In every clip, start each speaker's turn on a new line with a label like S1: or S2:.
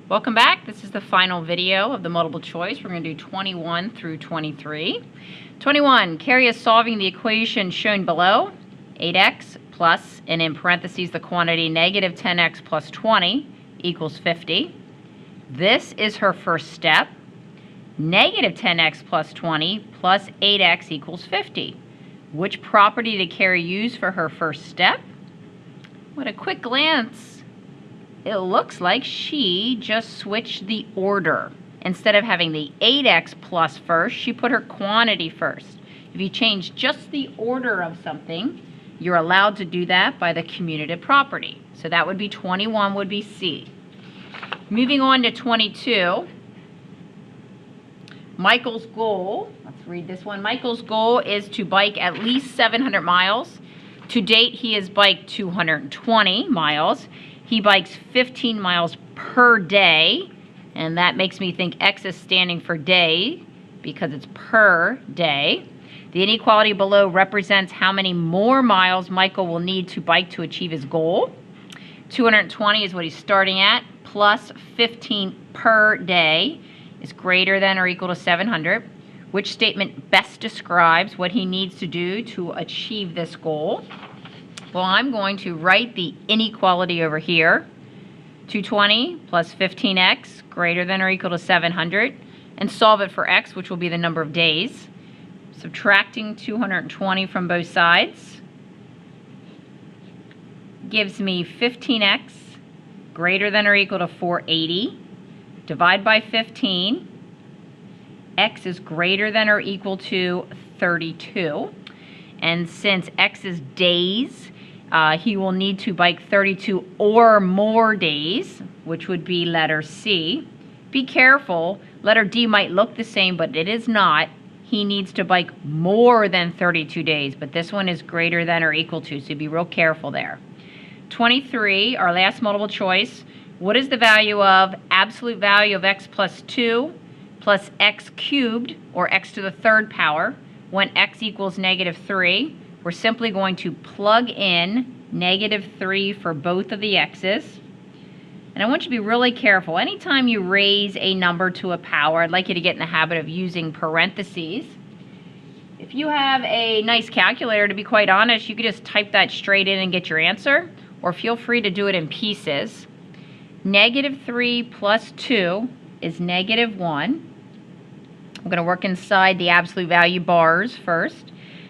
S1: Welcome back. This is the final video of the multiple choice. We're going to do 21 through 23. 21, Carrie is solving the equation shown below, 8x plus, and in parentheses the quantity negative 10x plus 20 equals 50. This is her first step. Negative 10x plus 20 plus 8x equals 50. Which property did Carrie use for her first step? At a quick glance, it looks like she just switched the order. Instead of having the 8x plus first, she put her quantity first. If you change just the order of something, you're allowed to do that by the commutative property. So that would be 21 would be C. Moving on to 22. Michael's goal, let's read this one. Michael's goal is to bike at least 700 miles. To date, he has biked 220 miles. He bikes 15 miles per day, and that makes me think X is standing for day because it's per day. The inequality below represents how many more miles Michael will need to bike to achieve his goal. 220 is what he's starting at, plus 15 per day is greater than or equal to 700. Which statement best describes what he needs to do to achieve this goal? Well, I'm going to write the inequality over here. 220 plus 15x greater than or equal to 700, and solve it for x, which will be the number of days. Subtracting 220 from both sides gives me 15x greater than or equal to 480. Divide by 15. X is greater than or equal to 32. And since x is days, he will need to bike 32 or more days, which would be letter C. Be careful. Letter D might look the same, but it is not. He needs to bike more than 32 days, but this one is greater than or equal to, so be real careful there. 23, our last multiple choice. What is the value of absolute value of x plus 2 plus x cubed, or x to the third power, when x equals negative 3? We're simply going to plug in negative 3 for both of the x's. And I want you to be really careful. Anytime you raise a number to a power, I'd like you to get in the habit of using parentheses. If you have a nice calculator, to be quite honest, you could just type that straight in and get your answer, or feel free to do it in pieces. Negative 3 plus 2 is negative 1. I'm going to work inside the absolute value bars first.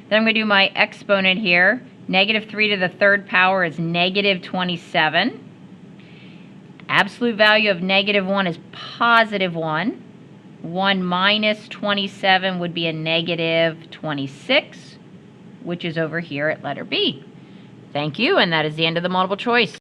S1: Then I'm going to do my exponent here. Negative 3 to the third power is negative 27. Absolute value of negative 1 is positive 1. 1 minus 27 would be a negative 26, which is over here at letter B. Thank you, and that is the end of the multiple choice.